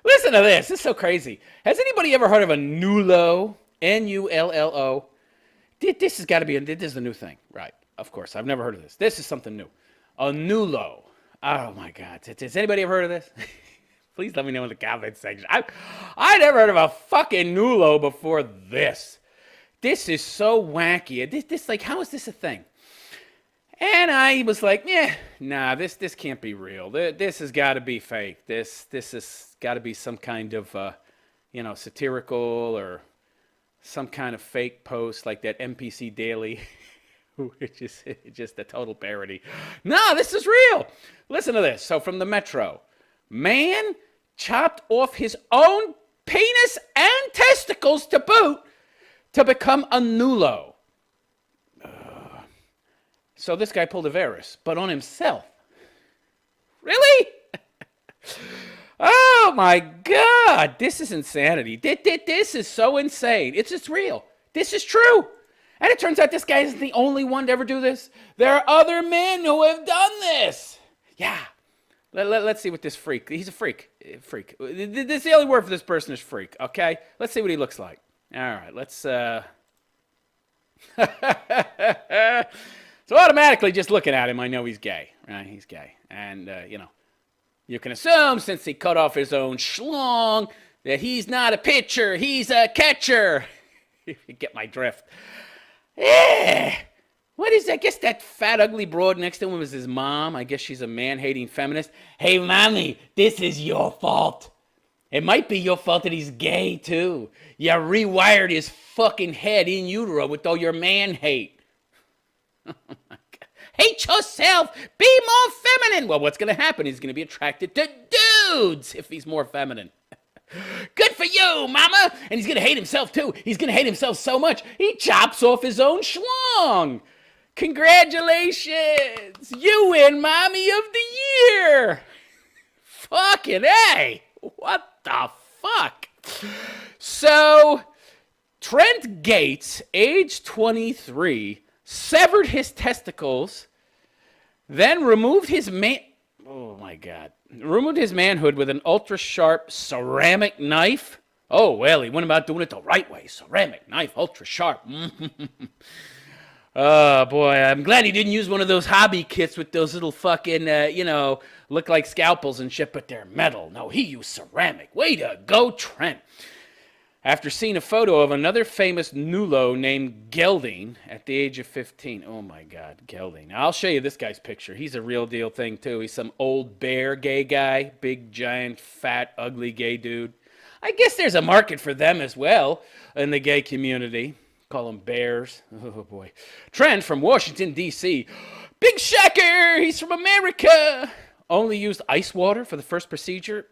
Listen to this. This is so crazy. Has anybody ever heard of a Nulo? Nullo. This has got to be. This is a new thing, right? Of course, I've never heard of this. This is something new. A Nulo. Oh my God. Has anybody ever heard of this? Please let me know in the comment section. I never heard of a fucking Nulo before this. This is so wacky. This like, how is this a thing? And I was like, yeah, nah, this can't be real. This has got to be fake. This has got to be some kind of, satirical or some kind of fake post like that NPC Daily, which is just a total parody. No, this is real. Listen to this. So from the Metro, man chopped off his own penis and testicles to boot to become a Nulo. So this guy pulled a Varus, but on himself. Really? Oh my God, this is insanity. This is so insane. It's just real. This is true. And it turns out this guy isn't the only one to ever do this. There are other men who have done this. Yeah. Let's see what this freak, he's a freak. Freak. This the only word for this person is freak, okay? Let's see what he looks like. All right, let's, So automatically, just looking at him, I know he's gay, right? He's gay. And, you can assume since he cut off his own schlong that he's not a pitcher, he's a catcher. If you get my drift. Yeah. What is that? I guess that fat, ugly broad next to him was his mom. I guess she's a man-hating feminist. Hey, mommy, this is your fault. It might be your fault that he's gay, too. You rewired his fucking head in utero with all your man hate. Oh my God. Hate yourself. Be more feminine. Well, what's going to happen? He's going to be attracted to dudes if he's more feminine. Good for you, mama. And he's going to hate himself, too. He's going to hate himself so much, he chops off his own schlong. Congratulations. You win Mommy of the Year. Fucking A. What the fuck? So, Trent Gates, age 23, severed his testicles, then removed his removed his manhood with an ultra-sharp ceramic knife. Oh, well, he went about doing it the right way. Ceramic knife, ultra-sharp. Oh, boy, I'm glad he didn't use one of those hobby kits with those little fucking, look like scalpels and shit, but they're metal. No, he used ceramic. Way to go, Trent. After seeing a photo of another famous Nulo named Gelding at the age of 15. Oh, my God, Gelding. I'll show you this guy's picture. He's a real deal thing, too. He's some old bear gay guy. Big, giant, fat, ugly gay dude. I guess there's a market for them as well in the gay community. Call them bears. Oh, boy. Trent from Washington, D.C. Big shocker! He's from America! Only used ice water for the first procedure.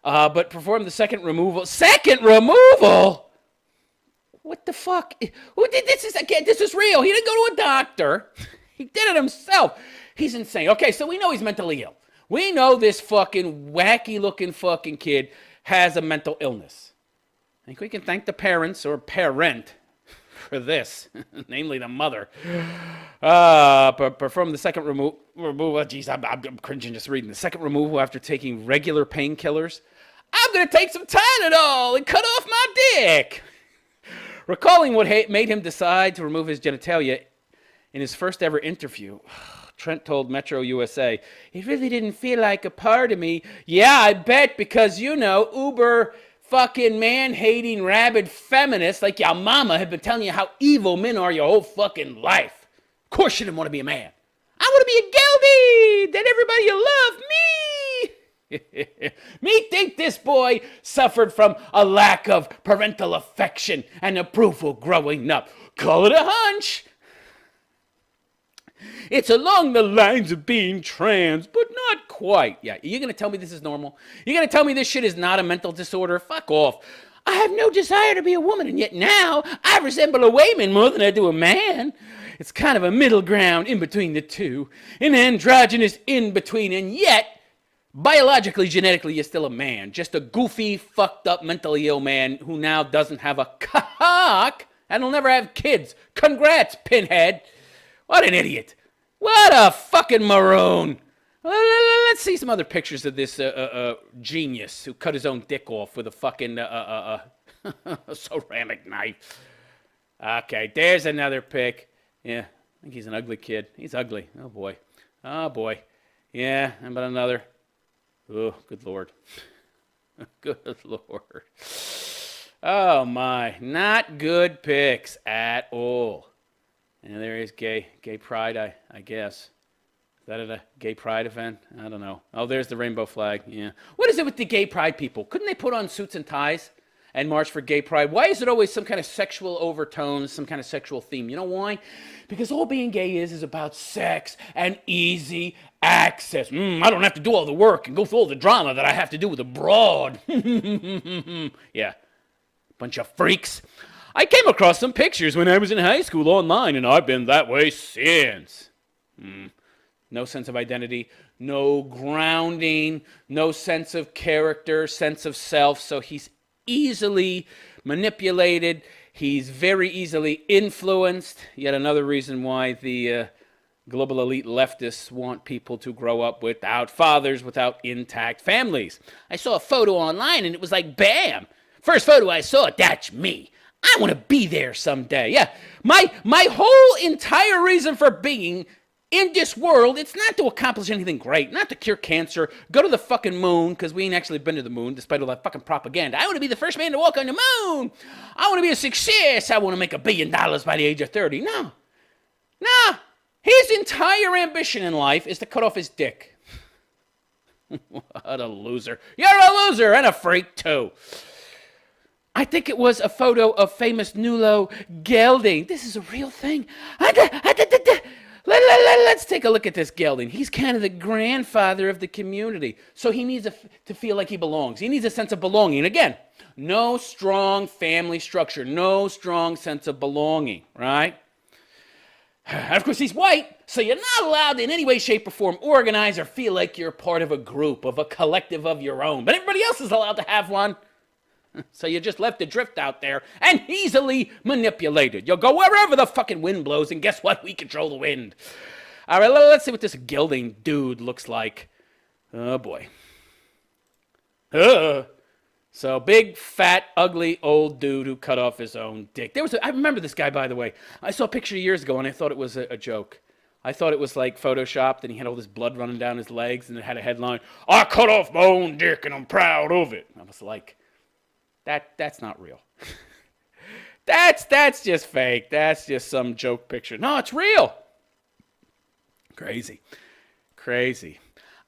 But performed the second removal. Second removal? What the fuck? This is real. He didn't go to a doctor. He did it himself. He's insane. Okay, so we know he's mentally ill. We know this fucking wacky-looking fucking kid has a mental illness. I think we can thank the parents or parent for this, namely the mother. Performed the second removal. Geez, I'm cringing just reading. The second removal after taking regular painkillers. I'm going to take some Tylenol and cut off my dick. Recalling what made him decide to remove his genitalia in his first ever interview, Trent told Metro USA, "It really didn't feel like a part of me." Yeah, I bet, because, uber fucking man-hating, rabid feminists like your mama have been telling you how evil men are your whole fucking life. Of course you didn't want to be a man. I want to be a Gelby, that everybody will love me. Me think this boy suffered from a lack of parental affection and approval growing up. Call it a hunch. It's along the lines of being trans, but not quite. Yeah, you're going to tell me this is normal? You're going to tell me this shit is not a mental disorder? Fuck off. I have no desire to be a woman, and yet now I resemble a Wayman more than I do a man. It's kind of a middle ground in between the two, an androgynous in between, and yet, biologically, genetically, you're still a man. Just a goofy, fucked up, mentally ill man who now doesn't have a cock and will never have kids. Congrats, pinhead. What an idiot. What a fucking maroon. Let's see some other pictures of this genius who cut his own dick off with a fucking ceramic knife. Okay, there's another pic. Yeah, I think he's an ugly kid. He's ugly. Oh, boy. Oh, boy. Yeah, how about another? Oh, good Lord. Good Lord. Oh, my. Not good pics at all. And there is gay pride, I guess. Is that at a gay pride event? I don't know. Oh, there's the rainbow flag. Yeah. What is it with the gay pride people? Couldn't they put on suits and ties and march for gay pride? Why is it always some kind of sexual overtones, some kind of sexual theme? You know why? Because all being gay is about sex and easy access. I don't have to do all the work and go through all the drama that I have to do with a broad. Yeah. Bunch of freaks. I came across some pictures when I was in high school online, and I've been that way since. No sense of identity, no grounding, no sense of character, sense of self. So he's easily manipulated. He's very easily influenced. Yet another reason why the global elite leftists want people to grow up without fathers, without intact families. I saw a photo online, and it was like, bam! First photo I saw, that's me. I want to be there someday. Yeah, my whole entire reason for being in this world, it's not to accomplish anything great, not to cure cancer, go to the fucking moon, because we ain't actually been to the moon, despite all that fucking propaganda. I want to be the first man to walk on the moon. I want to be a success. I want to make $1 billion by the age of 30. No. His entire ambition in life is to cut off his dick. What a loser. You're a loser and a freak, too. I think it was a photo of famous Nulo gelding. This is a real thing. Let's take a look at this gelding. He's kind of the grandfather of the community. So he needs to feel like he belongs. He needs a sense of belonging. Again, no strong family structure. No strong sense of belonging, right? And of course, he's white, so you're not allowed in any way, shape, or form organize or feel like you're part of a group, of a collective of your own. But everybody else is allowed to have one. So you're just left adrift out there and easily manipulated. You'll go wherever the fucking wind blows, and guess what? We control the wind. All right, let's see what this gelding dude looks like. Oh, boy. So big, fat, ugly, old dude who cut off his own dick. I remember this guy, by the way. I saw a picture years ago, and I thought it was a joke. I thought it was like photoshopped, and he had all this blood running down his legs, and it had a headline, "I cut off my own dick, and I'm proud of it." I was like, That's not real. That's just fake. That's just some joke picture. No, it's real. Crazy.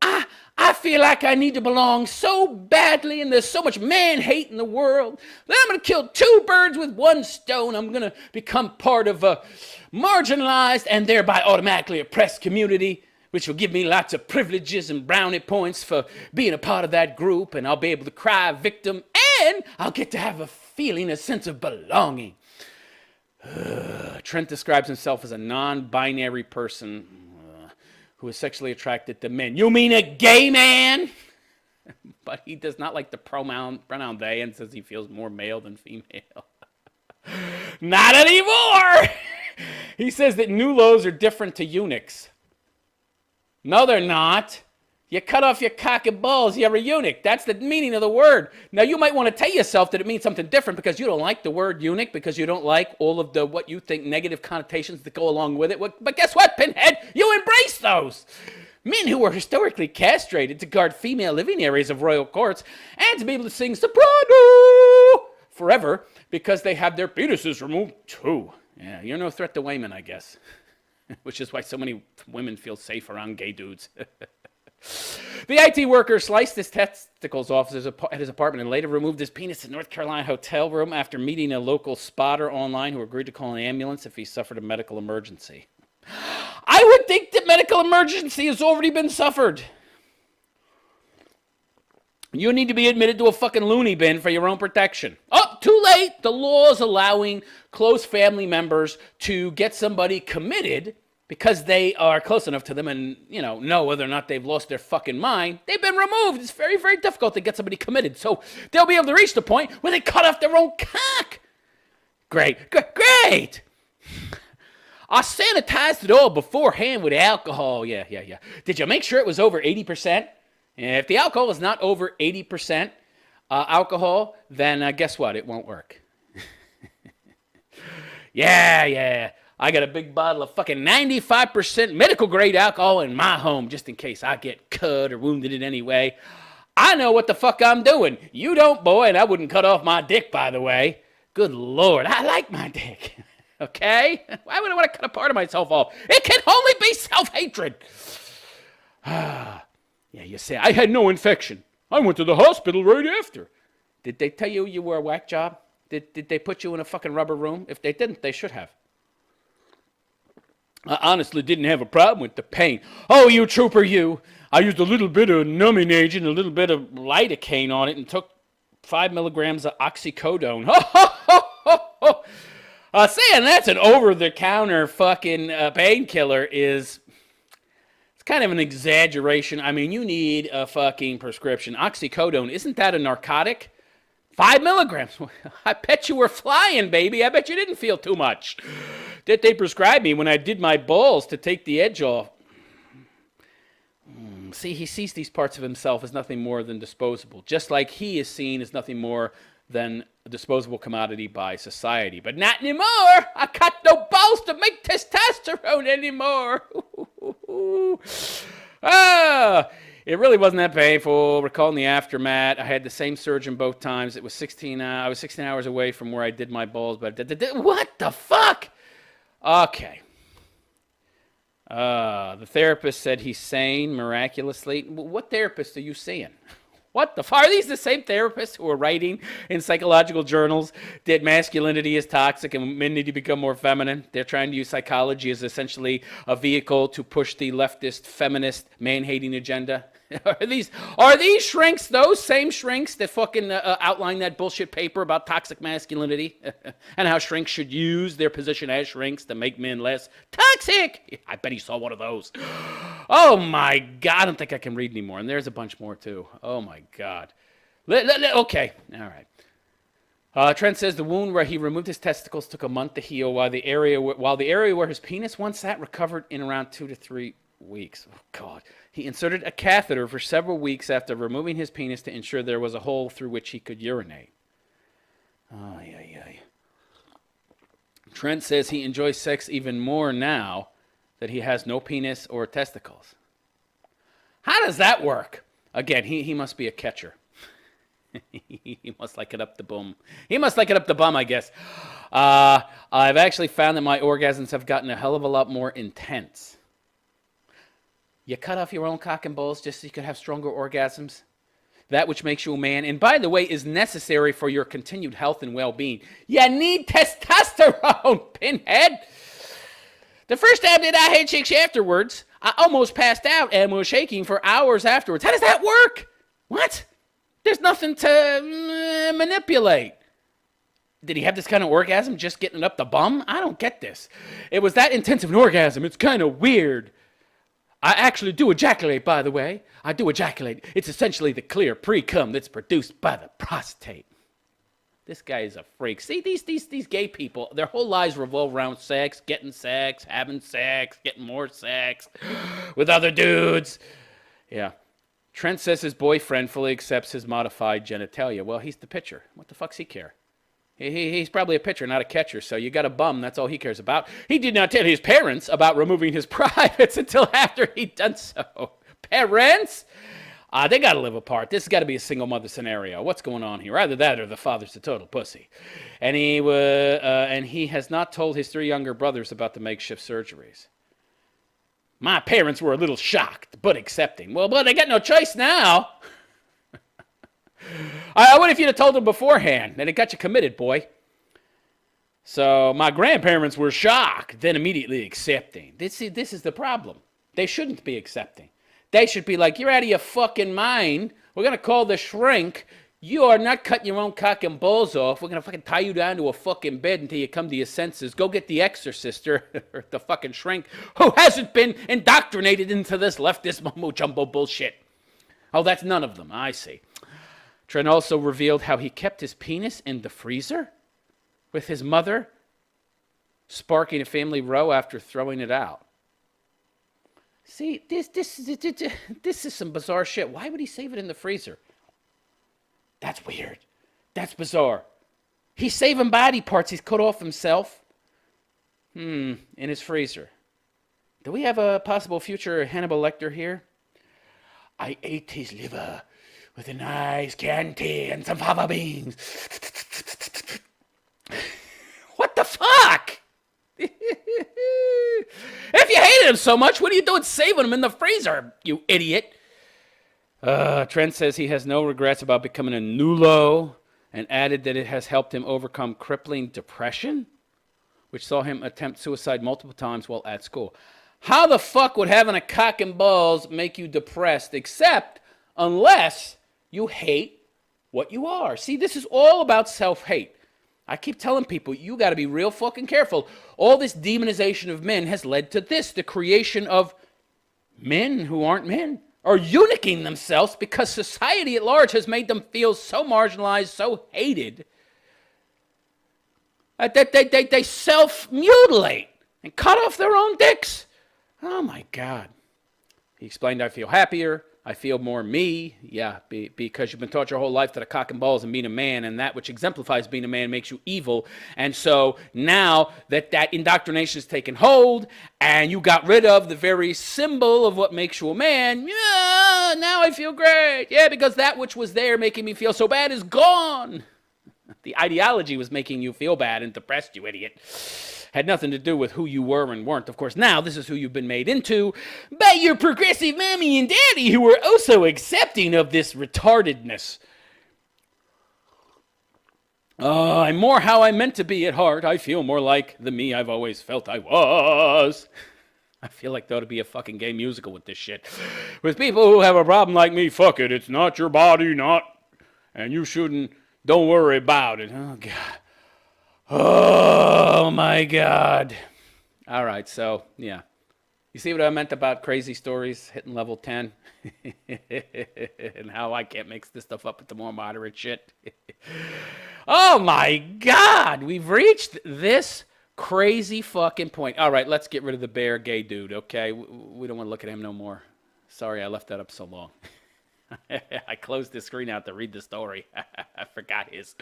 I feel like I need to belong so badly, and there's so much man-hate in the world that I'm going to kill 2 birds with 1 stone. I'm going to become part of a marginalized and thereby automatically oppressed community, which will give me lots of privileges and brownie points for being a part of that group, and I'll be able to cry victim, and I'll get to have a feeling, a sense of belonging. Trent describes himself as a non-binary person who is sexually attracted to men. You mean a gay man? But he does not like the pronoun they and says he feels more male than female. Not anymore! He says that nulos are different to eunuchs. No, they're not. You cut off your cock and balls, you're a eunuch. That's the meaning of the word. Now, you might want to tell yourself that it means something different because you don't like the word eunuch, because you don't like all of the what you think negative connotations that go along with it. But guess what, Pinhead? You embrace those. Men who were historically castrated to guard female living areas of royal courts and to be able to sing soprano forever because they have their penises removed too. Yeah, you're no threat to women, I guess. Which is why so many women feel safe around gay dudes. The IT worker sliced his testicles off at his apartment and later removed his penis in a North Carolina hotel room after meeting a local spotter online who agreed to call an ambulance if he suffered a medical emergency. I would think that medical emergency has already been suffered. You need to be admitted to a fucking loony bin for your own protection. Oh, too late. The law is allowing close family members to get somebody committed because they are close enough to them and, know whether or not they've lost their fucking mind. They've been removed. It's very, very difficult to get somebody committed. So they'll be able to reach the point where they cut off their own cock. Great. I sanitized it all beforehand with alcohol. Yeah. Did you make sure it was over 80%? If the alcohol is not over 80% alcohol, then guess what? It won't work. Yeah. I got a big bottle of fucking 95% medical grade alcohol in my home just in case I get cut or wounded in any way. I know what the fuck I'm doing. You don't, boy, and I wouldn't cut off my dick, by the way. Good Lord, I like my dick. Okay? Why would I want to cut a part of myself off? It can only be self-hatred. Yeah, you say, I had no infection. I went to the hospital right after. Did they tell you were a whack job? Did they put you in a fucking rubber room? If they didn't, they should have. I honestly didn't have a problem with the pain. Oh, you trooper, you. I used a little bit of numbing agent, a little bit of lidocaine on it, and took 5 milligrams of oxycodone. Saying that's an over-the-counter fucking painkiller is... It's kind of an exaggeration. I mean, you need a fucking prescription. Oxycodone, isn't that a narcotic? 5 milligrams. I bet you were flying, baby. I bet you didn't feel too much. Did they prescribe me when I did my balls to take the edge off? See, he sees these parts of himself as nothing more than disposable, just like he is seen as nothing more than a disposable commodity by society. But not anymore. I got no balls to make testosterone anymore. It really wasn't that painful. Recalling the aftermath, I had the same surgeon both times. It was 16. I was 16 hours away from where I did my balls, but what the fuck? Okay. The therapist said he's sane miraculously. What therapist are you seeing? What the fuck? Are these the same therapists who are writing in psychological journals that masculinity is toxic and men need to become more feminine? They're trying to use psychology as essentially a vehicle to push the leftist, feminist, man-hating agenda. Are these shrinks those same shrinks that fucking outline that bullshit paper about toxic masculinity and how shrinks should use their position as shrinks to make men less toxic? I bet he saw one of those. Oh my God, I don't think I can read anymore. And there's a bunch more too. Oh my God. Okay, all right. Trent says the wound where he removed his testicles took a month to heal, while the area where his penis once sat recovered in around 2 to 3 weeks. Oh God. He inserted a catheter for several weeks after removing his penis to ensure there was a hole through which he could urinate. Trent says he enjoys sex even more now that he has no penis or testicles. How does that work? Again, he must be a catcher. He must like it up the bum. He must like it up the bum, I guess. I've actually found that my orgasms have gotten a hell of a lot more intense. You cut off your own cock and balls just so you could have stronger orgasms? That which makes you a man, and by the way, is necessary for your continued health and well-being. You need testosterone, pinhead! The first time that I had sex afterwards, I almost passed out and was shaking for hours afterwards. How does that work? What? There's nothing to manipulate. Did he have this kind of orgasm just getting it up the bum? I don't get this. It was that intense of an orgasm. It's kind of weird. I actually do ejaculate, by the way. I do ejaculate. It's essentially the clear pre-cum that's produced by the prostate. This guy is a freak. See, these gay people, their whole lives revolve around sex, having sex, getting more sex with other dudes. Yeah. Trent says his boyfriend fully accepts his modified genitalia. Well, he's the pitcher. What the fuck's he care? He's probably a pitcher, not a catcher, so you got a bum. That's all he cares about. He did not tell his parents about removing his privates until after he'd done so. Parents? They got to live apart. This has got to be a single mother scenario. What's going on here? Either that or the father's a total pussy. And he has not told his 3 younger brothers about the makeshift surgeries. My parents were a little shocked, but accepting. Well, they got no choice now. What if you'd have told them beforehand? Then it got you committed, boy. So my grandparents were shocked, then immediately accepting. This is the problem. They shouldn't be accepting. They should be like, you're out of your fucking mind. We're going to call the shrink. You are not cutting your own cock and balls off. We're going to fucking tie you down to a fucking bed until you come to your senses. Go get the exorcist or the fucking shrink who hasn't been indoctrinated into this leftist mumbo-jumbo bullshit. Oh, that's none of them. I see. Trent also revealed how he kept his penis in the freezer with his mother sparking a family row after throwing it out. See, this is some bizarre shit. Why would he save it in the freezer? That's weird. That's bizarre. He's saving body parts he's cut off himself. In his freezer. Do we have a possible future Hannibal Lecter here? I ate his liver with a nice Chianti and some fava beans. What the fuck? If you hated him so much, what are you doing saving him in the freezer, you idiot? Trent says he has no regrets about becoming a nulo and added that it has helped him overcome crippling depression, which saw him attempt suicide multiple times while at school. How the fuck would having a cock and balls make you depressed, except unless you hate what you are? See, this is all about self-hate. I keep telling people, you got to be real fucking careful. All this demonization of men has led to this, the creation of men who aren't men, or eunuching themselves because society at large has made them feel so marginalized, so hated, that they self-mutilate and cut off their own dicks. Oh, my God. He explained, I feel happier. I feel more me. Yeah, because you've been taught your whole life that a cock and balls and being a man, and that which exemplifies being a man makes you evil. And so now that indoctrination has taken hold and you got rid of the very symbol of what makes you a man, yeah, now I feel great. Yeah, because that which was there making me feel so bad is gone. The ideology was making you feel bad and depressed, you idiot. Had nothing to do with who you were and weren't. Of course, now this is who you've been made into by your progressive mommy and daddy, who are also accepting of this retardedness. I'm more how I meant to be at heart. I feel more like the me I've always felt I was. I feel like there ought to be a fucking gay musical with this shit. With people who have a problem like me, fuck it. It's not your body, and you shouldn't. Don't worry about it. Oh, God. Oh, my God. All right, so, yeah. You see what I meant about crazy stories hitting level 10? And how I can't mix this stuff up with the more moderate shit? Oh, my God. We've reached this crazy fucking point. All right, let's get rid of the bear gay dude, okay? We don't want to look at him no more. Sorry I left that up so long. I closed the screen out to read the story. I forgot his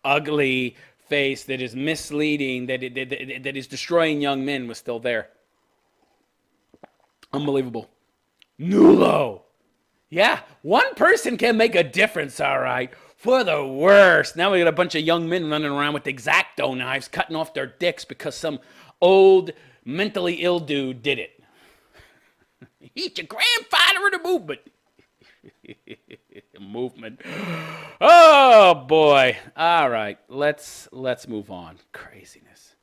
ugly face that is misleading, that is destroying young men was still there. Unbelievable. Nulo. Yeah, one person can make a difference, all right, for the worst. Now we got a bunch of young men running around with X-Acto knives cutting off their dicks because some old mentally ill dude did it. He's your grandfather of the movement. Movement. Oh boy. All right, let's move on. Craziness.